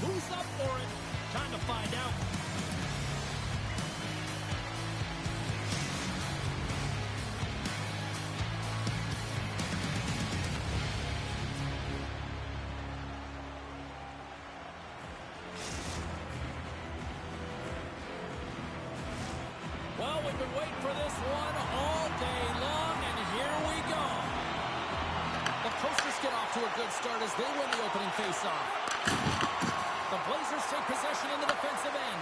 Who's up for it? Time to find out. Well, we've been waiting for this one all day long, and here we go. The Coasters get off to a good start as they win the opening faceoff. The Blazers take possession in the defensive end.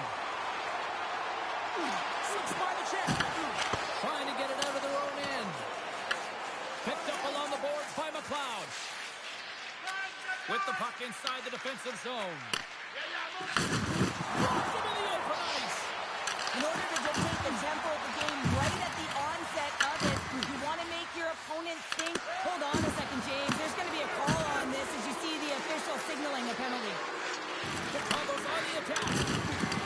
Slips by the check. Trying to get it out of their own end. Picked up along the boards by McLeod. With the puck inside the defensive zone. Dropped him in the open ice. In order to dictate the tempo of the game right at the onset of it, you want to make your opponent think, hold on a second, James, there's going to be a call on this as you see the official signaling a penalty. Chicago's on the attack.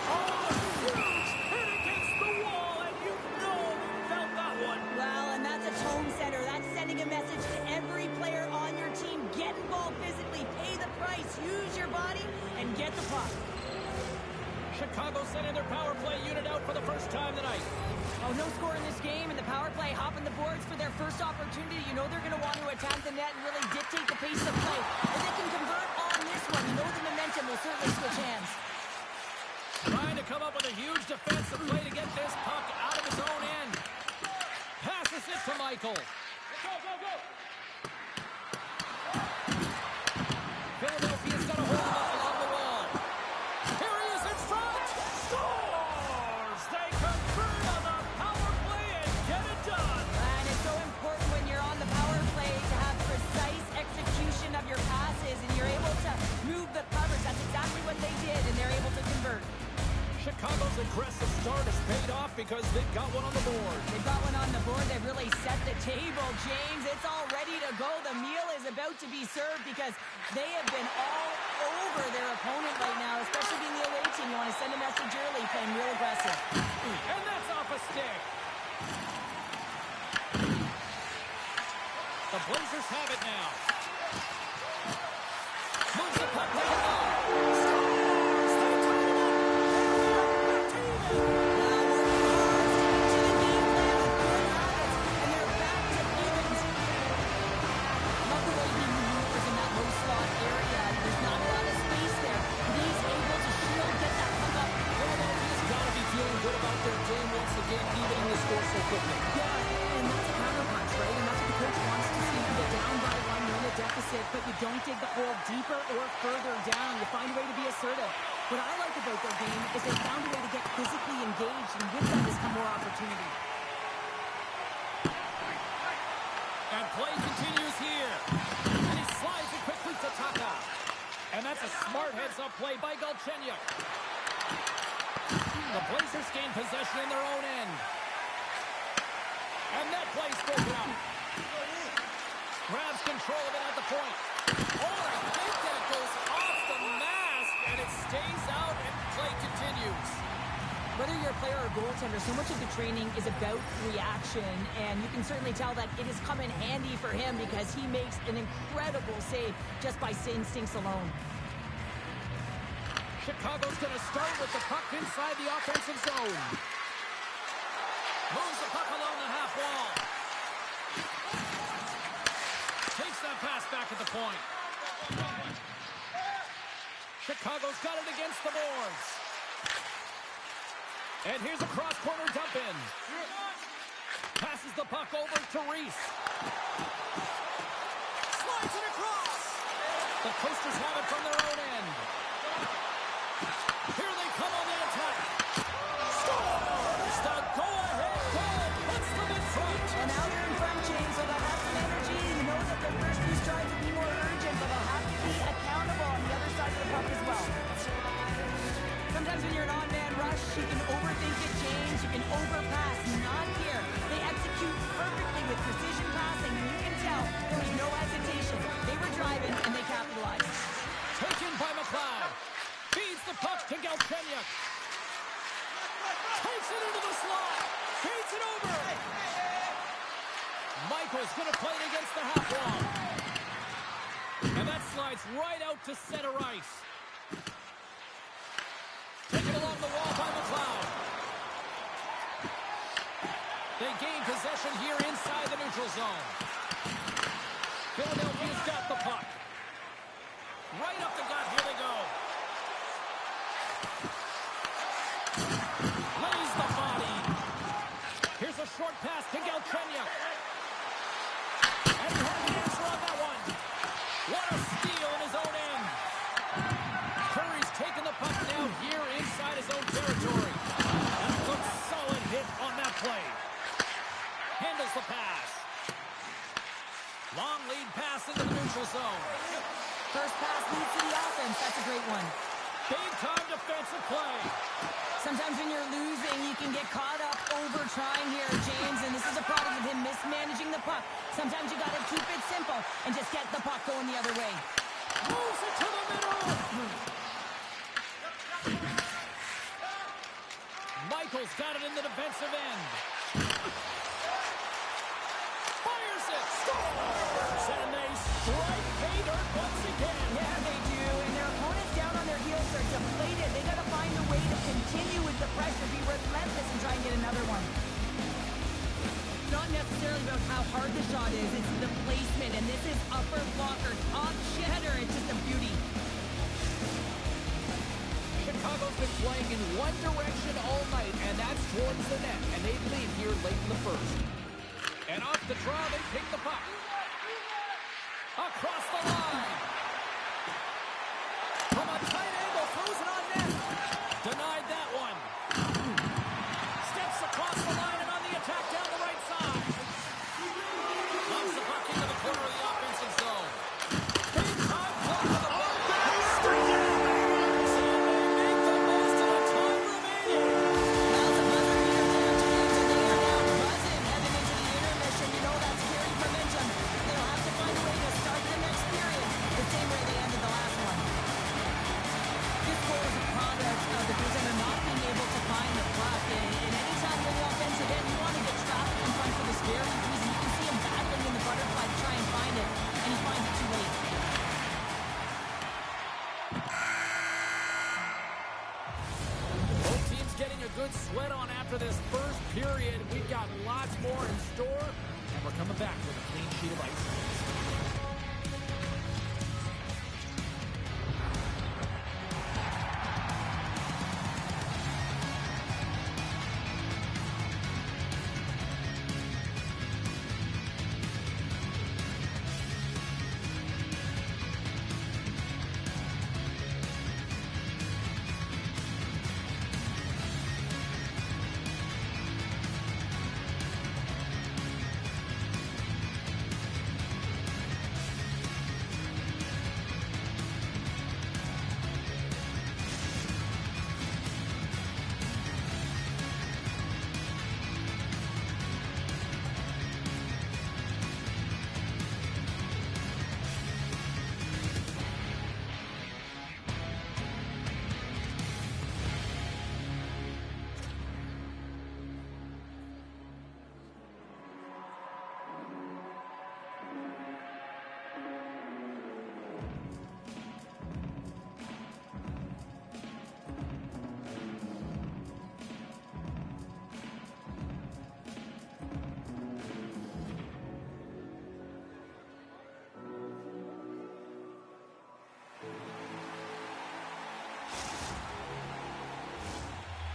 Oh, huge hit against the wall, and you know we felt that one. Well, and that's a tone setter. That's sending a message to every player on your team. Get involved physically, pay the price, use your body, and get the puck. Chicago sending their power play unit out for the first time tonight. Oh, no score in this game, and the power play hopping the boards for their first opportunity. You know they're going to want to attack the net and really dictate the pace of play. If they can convert on this one, you know the momentum will certainly switch hands. Trying to come up with a huge defensive play to get this puck out of his own end. Passes it to Michael. Go. Philadelphia's got a hold of it along the wall. Here he is in front. Scores! They convert on the power play and get it done. And it's so important when you're on the power play to have precise execution of your passes and you're able to move the coverage. That's exactly what they did, and they're able to convert. Chicago's aggressive start has paid off because they've got one on the board. They've got one on the board. They've really set the table, James. It's all ready to go. The meal is about to be served because they have been all over their opponent right now, especially being the away team. You want to send a message early, playing real aggressive. And that's off a stick. The Blazers have it now. Moves the puck to the goal. But you don't dig the hole deeper or further down. You find a way to be assertive. What I like about their game is they found a way to get physically engaged, and with that has come more opportunity. And play continues here. And he slides it quickly to Taka. And that's a smart heads-up play by Galchenyuk. The Blazers gain possession in their own end. And that play's broken up. Grabs control of it at the point. Oh, I think that it goes off the mask, and it stays out, and play continues. Whether you're a player or goaltender, so much of the training is about reaction, and you can certainly tell that it has come in handy for him because he makes an incredible save just by instincts alone. Chicago's going to start with the puck inside the offensive zone. Moves the puck along the half wall. Takes that pass back at the point. Chicago's got it against the boards. And here's a cross-corner dump in. Passes the puck over to Reese. Slides it across. The Coasters have it from their own end. Here they come on the attack. Scores! The go-ahead goal puts them in front. And now they're in front, James, so they'll have some energy. You know that their first few strides will be more urgent, but they'll have to be accountable on the other side of the puck as well. Sometimes when you're an on-man rush, you can overthink it, James. You can overpass. Not here. They execute perfectly with precision passing, and you can tell there was no hesitation. They were driving, and they capitalized. Taken by McLeod. Feeds the puck to Galchenyuk. Takes it into the slot. Feeds it over. Michael's going to play it against the half wall. And that slides right out to center ice. possession here inside the neutral zone. Philadelphia's got the puck. Right up the gut. Here they go. Lays the body. Here's a short pass to Galchenyuk. And he had the answer on that one. What a steal in his own end. Curry's taking the puck now here inside his own territory. And a good solid hit on that play. Handles the pass. Long lead pass into the neutral zone. First pass leads to the offense. That's a great one. Big-time defensive play. Sometimes when you're losing, you can get caught up over trying here, James, and this is a product of him mismanaging the puck. Sometimes you got to keep it simple and just get the puck going the other way. Moves it to the middle. Michael's got it in the defensive end. Fires it. Scores! And they strike pay dirt once again. Yeah, they do. And their opponents down on their heels are deflated. They got to find a way to continue with the pressure, be relentless, and try and get another one. Not necessarily about how hard the shot is. It's the placement. And this is upper blocker, top shitter. It's just a beauty. Chicago's been playing in one direction all night, and that's towards the net. And they lead here late in the first. And off the draw, they pick the puck. Across the line. From a tight angle, throws it on net. Denied that one. Steps across the line and on the attack down the right side. Loves the puck into the corner of the offensive zone. Big time block of the puck. Sweat on after this first period. We've got lots more in store, and we're coming back with a clean sheet of ice.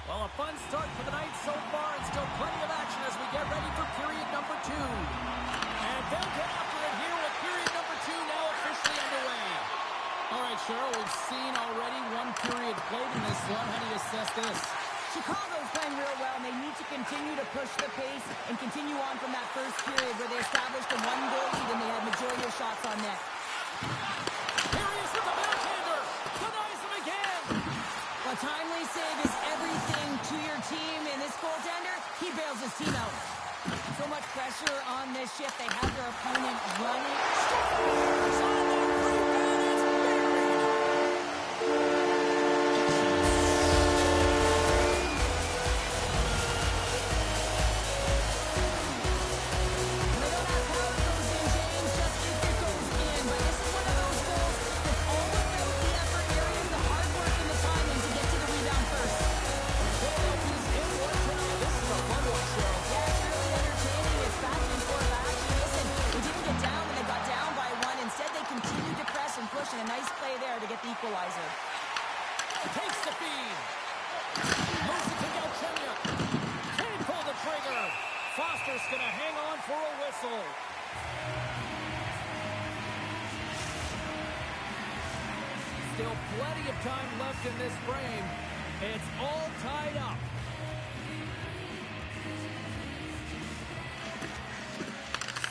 Well, a fun start for the night so far, and still plenty of action as we get ready for period number 2. And they'll get after it here with period number 2 now officially underway. All right, Cheryl, we've seen already one period played in this one. How do you assess this? Chicago's playing real well, and they need to continue to push the pace and continue on from that first period where they established a one-goal lead and they had majority of shots on net. Here he is with the backhander. Denies him again. A timely save is everything to your team, and this goaltender, he bails his team out. So much pressure on this shift. They have their opponent running. Scores on the rebound. It's buried. going to hang on for a whistle. Still plenty of time left in this frame. It's all tied up.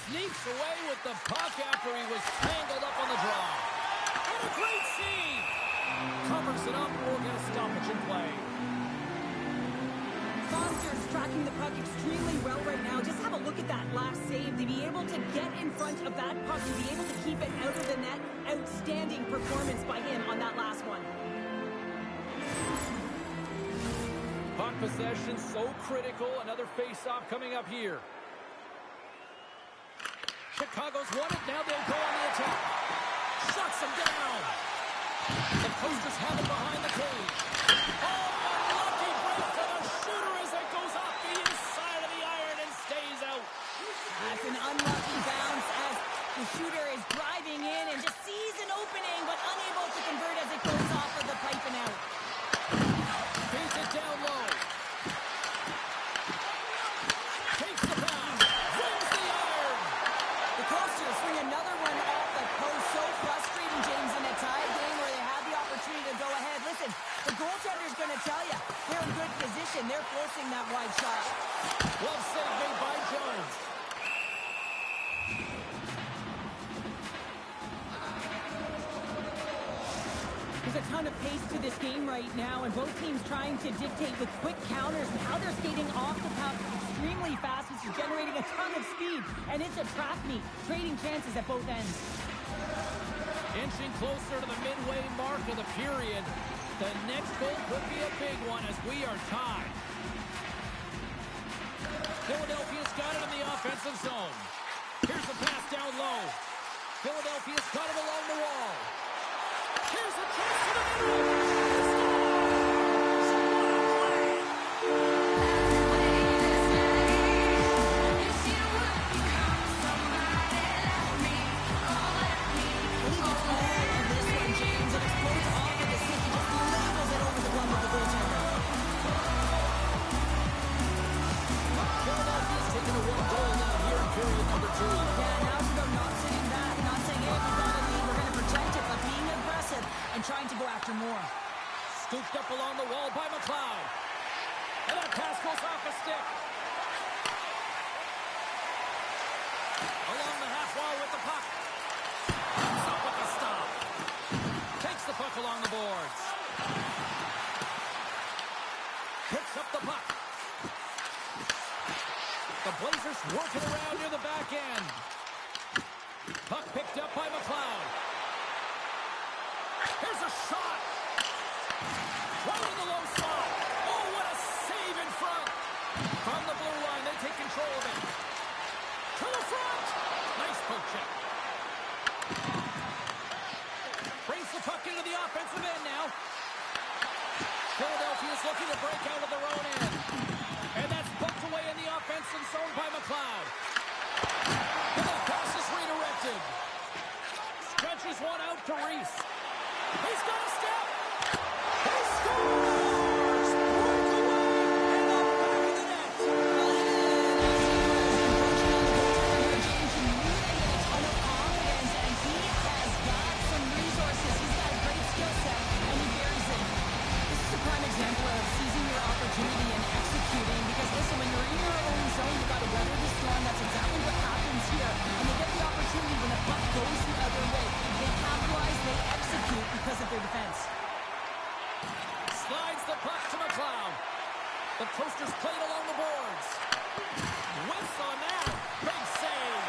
Sneaks away with the puck after he was tangled up on the draw. And a great save! Covers it up, we'll get a stoppage in play. Foster's tracking the puck extremely well right now. Just have a look at that last save. To be able to get in front of that puck, to be able to keep it out of the net, outstanding performance by him on that last one. Puck possession so critical. Another face-off coming up here. Chicago's won it. Now they'll go on the attack. Shuts him down. The Coasters have it behind the cage. Oh, lucky break to the shooter as it goes off the inside of the iron and stays out. That's an unlucky bounce as the shooter is driving in and just sees an opening but unable to convert as it goes off of the pipe and out. Feeds it down low. Takes the pass. Wins the iron. The Coasters swing another one off the post. So frustrating, James, in a tie game where they have the opportunity to go ahead. Listen, the goaltender's going to tell you they're in good position. They're forcing that wide shot. Well save made by Jones. There's a ton of pace to this game right now, and both teams trying to dictate with quick counters and how they're skating off the puck extremely fast, which is generating a ton of speed. And it's a trap meet, trading chances at both ends. Inching closer to the midway mark of the period. The next goal could be a big one as we are tied. Philadelphia's got it in the offensive zone. Here's the pass down low. Philadelphia's got it along the wall. Here's a chance to the middle. Trying to go after more. Scooped up along the wall by McLeod. And that pass goes off a stick. Along the half wall with the puck. Comes up with a stop. Takes the puck along the boards. Picks up the puck. The Blazers working around near the back end. Puck picked up by McLeod. Here's a shot. Right in the low slot. Oh, what a save in front. From the blue line, they take control of it. To the front. Nice poke check. Brings the puck into the offensive end now. Philadelphia's looking to break out of their own end. And that's poked away in the offensive zone by McLeod. And the pass is redirected. Stretches one out to Reese. He's got a step. He scores! Breakaway in the back of the net. James, you knew they had a ton of confidence, and he has got some resources. He's got a great skill set, and he buries it. This is a prime example of seizing your opportunity and executing, because listen, when you're in your own zone, you've got to weather the storm. That's exactly what happens here. And they get the opportunity when the puck goes the other way. They capitalize, they execute because of their defense. Slides the puck to McLeod. The Coasters played along the boards. Whiffs on that. Big save.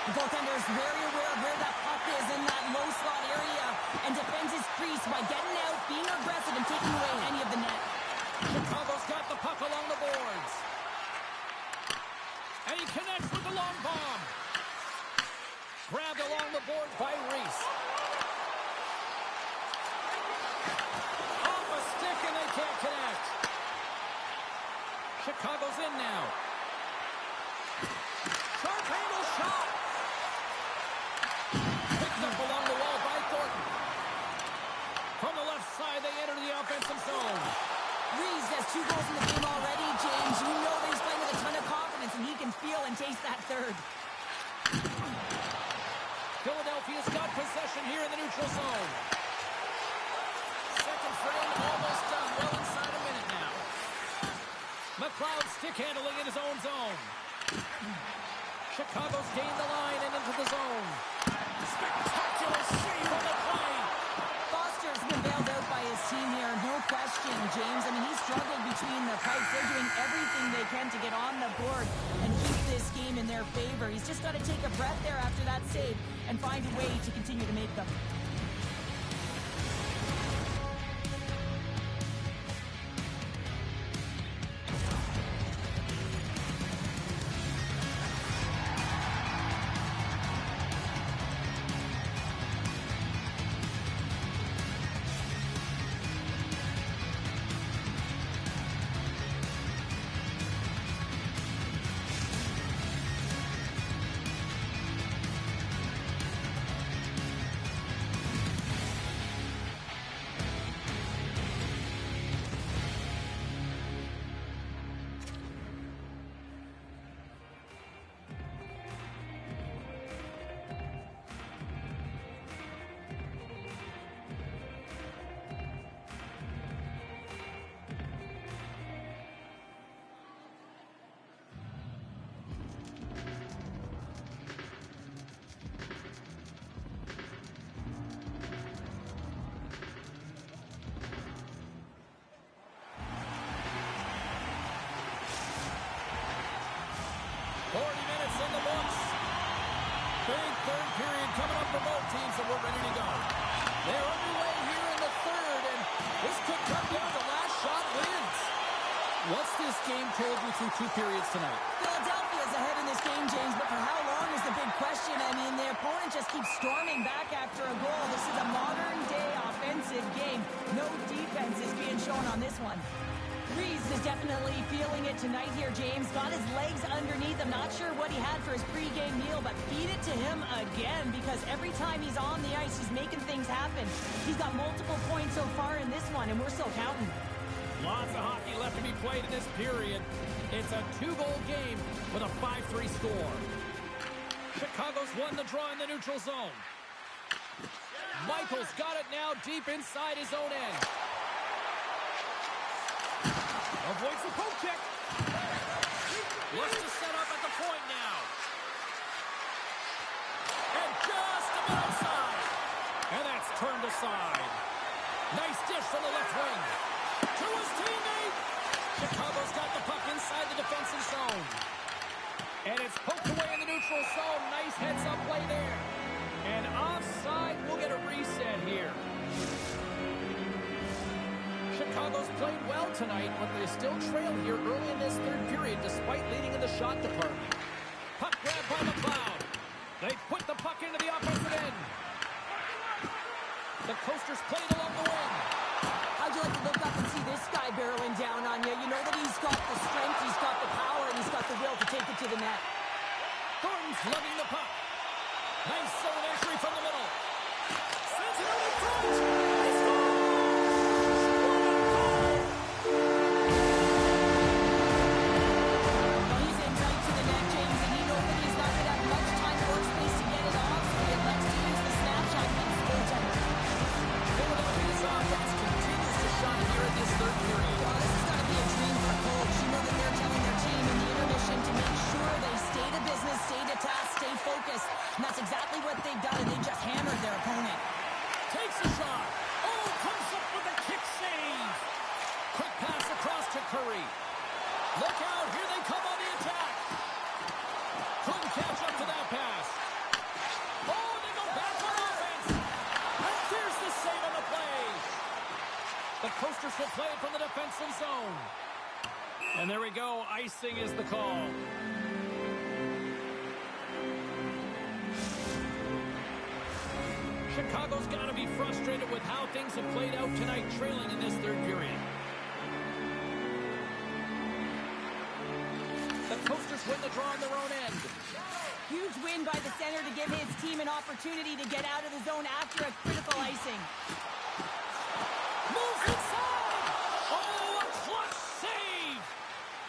The goaltender is very aware of where that puck is in that low slot area and defends his crease by getting out, being aggressive, and taking away any of the net. Chicago's got the puck along the boards. And he connects with the long bomb. Grabbed along the board by Reese. Off a stick and they can't connect. Chicago's in now. Sharp handle shot. Picked up along the wall by Thornton. From the left side, they enter the offensive zone. Reese has 2 goals in the game already, James. You know that he's playing with a ton of confidence. and he can feel and taste that third. Philadelphia's got possession here in the neutral zone. Second frame almost done. Well inside a minute now. McLeod stick handling in his own zone. Chicago's gained the line and into the zone. Spectacular save on the play. Foster's been bailed out by his team here, no question, James. I mean, he struggled between the pipes. They're doing everything they can to get on the board and keep this game in their favor. He's just got to take a breath there after that save and find a way to continue to make them. Coming up for both teams, and we're ready to go. They're underway here in the third, and this could come down to last shot wins. What's this game told you through 2 periods tonight? Philadelphia's ahead in this game, James, but for how long is the big question. I mean, their opponent just keeps storming back after a goal. This is a modern-day offensive game. No defense is being shown on this one. Reese is definitely feeling it tonight here, James. Got his legs underneath. I'm not sure what he had for his pregame meal, but feed it to him again, because every time he's on the ice, he's making things happen. He's got multiple points so far in this one, and we're still counting. Lots of hockey left to be played in this period. It's a 2-goal game with a 5-3 score. Chicago's won the draw in the neutral zone. Michael's got it now deep inside his own end. Avoids the poke check. Looks to set up at the point now. And just a bit outside. And that's turned aside. Nice dish from the left wing. To his teammate. Chicago's got the puck inside the defensive zone. And it's poked away in the neutral zone. Nice heads-up play there. And offside, we'll get a reset here. Chicago's played well tonight, but they still trail here early in this third period, despite leading in the shot department. Puck grab by McLeod. They put the puck into the offensive end. The Coasters played along the wing. How'd you like to look up and see this guy barreling down on you? You know that he's got the strength, he's got the power, and he's got the will to take it to the net. Thornton's lugging the puck. Nice zone entry from the middle. Sends it over front. And that's exactly what they've done, and they just hammered their opponent. Takes a shot. Oh, comes up with a kick save. Quick pass across to Curry. Look out, here they come on the attack. Couldn't catch up to that pass. Oh, they go back on offense. And there's the save on the play. The Coasters will play it from the defensive zone. And there we go, icing is the call. Chicago's got to be frustrated with how things have played out tonight, trailing in this third period. The Coasters win the draw on their own end. Huge win by the center to give his team an opportunity to get out of the zone after a critical icing. Moves inside! Oh, a clutch save!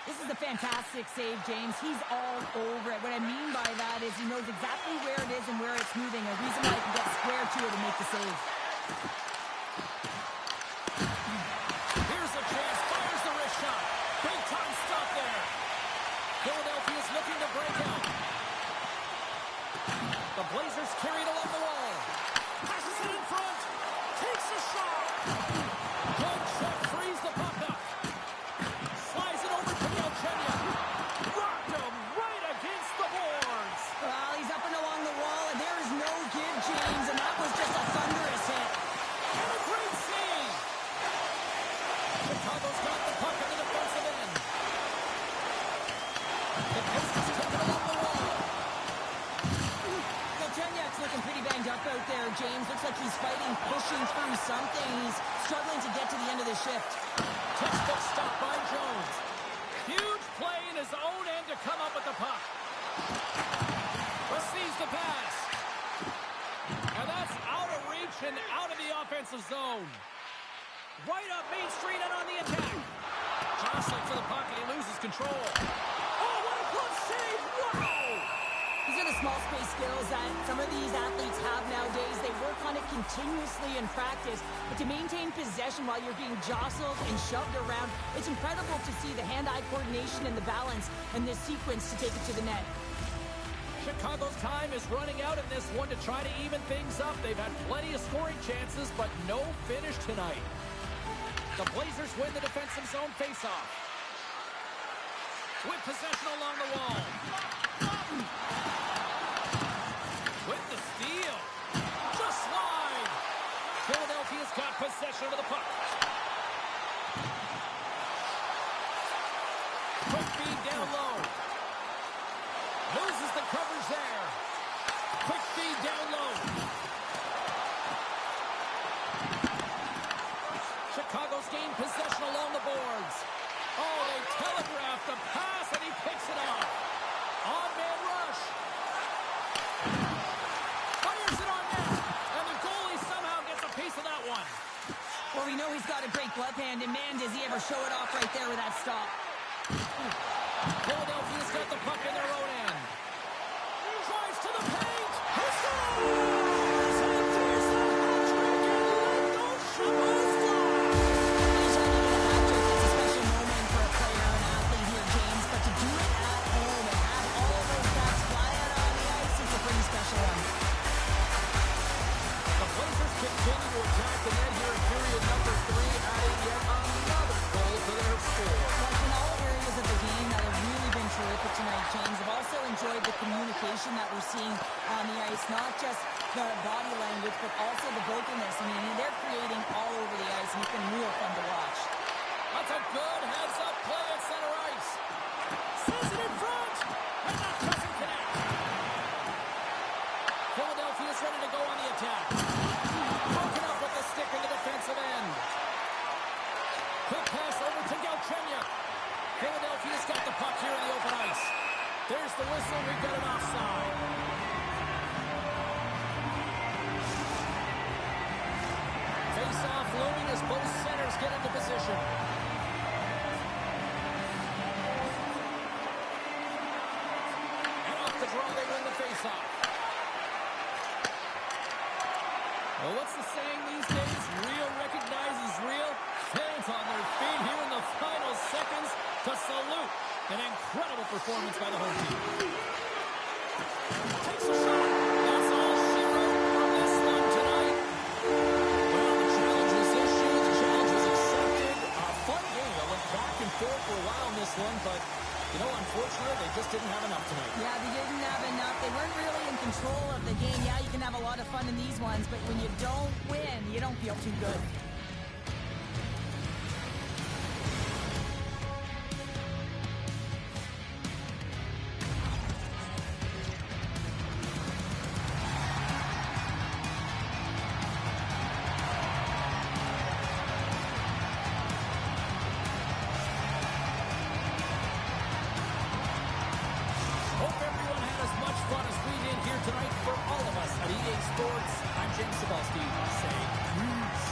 This is the a fantastic save, James. He's all over it. What I mean by that is he knows exactly where it is and where it's moving. A reason why he can get square to it and make the save. Here's a chance. Fires the wrist shot. Big time stop there. Philadelphia's looking to break out. The Blazers carry it along the wall. Passes it in front. Takes a shot. Good check. Frees the puck up. Slides it over to Galchenyuk. Rocked him right against the boards. Well, he's up and along the wall, and there is no give, James, and that was just a thunderous hit. And a great save. Chicago's got the puck in the defensive end. The Pistons take it along the wall. Galchenyuk's looking pretty banged up out there, James. Looks like he's fighting, pushing through something. He's struggling to get to the end of the shift. Textbook stop by Jones. Huge play in his own end to come up with the puck. Receives the pass. And that's out of reach and out of the offensive zone. Right up Main Street and on the attack. Jostling for the puck and he loses control. Oh, what a glove save! Wow! These are the small space skills that some of these athletes have nowadays. They work on it continuously in practice, but to maintain possession while you're being jostled and shoved around, it's incredible to see the hand-eye coordination and the balance in this sequence to take it to the net. Chicago's time is running out in this one to try to even things up. They've had plenty of scoring chances, but no finish tonight. The Blazers win the defensive zone faceoff. With possession along the wall. With the steal. Just slide. Philadelphia's got possession of the puck. Quick feed down low. Loses the coverage there. Quick feed down low. Chicago's gained possession along the boards. Oh, they telegraphed the pass, and he picks it up. On-man rush. Fires it on net. And the goalie somehow gets a piece of that one. Well, we know he's got a great glove hand, and man, does he ever show it off right there with that stop. Philadelphia's got the puck in their own end. Drives to the paint. He scores! And there's the hat-trick, and let those Shabazz fly. Anytime you get a hat trick, it's a special moment for a player or an athlete here, James. But to do it at home and have all of those bats fly out on the ice, it's a pretty special one. The Blazers continue to attack the net here in period number 3, adding yet another goal to their score. Like in all areas of the game that have really been terrific tonight, James. I've also enjoyed the communication that we're seeing on the ice, not just the body language, but also the vocalness. I mean, they're creating all over the ice, and it's been real fun to watch. That's a good heads-up play at center ice. Sends it in front, and that doesn't connect. Philadelphia's ready to go on the attack. Broken up with the stick in the defensive end. Quick pass over to Galchenyuk. Philadelphia's got the puck here in the open ice. There's the whistle. We've got an offside. Face-off looming as both centers get into position. And off the draw, they win the face-off. Well, what's the saying these days? Real recognizes real. Fans on their feet here in the final seconds to salute an incredible performance by the home team. Takes a shot. That's all she wrote from this one tonight. Well, the challenge was issued. The challenge was accepted. A fun game. It went back and forth for a while in this one, but, you know, unfortunately, they just didn't have enough tonight. Yeah, they didn't have enough. They weren't really in control of the game. Yeah, you can have a lot of fun in these ones, but when you don't win, you don't feel too good. Hope everyone had as much fun as we did here tonight. For all of us at EA Sports, I'm James Cebulski saying peace.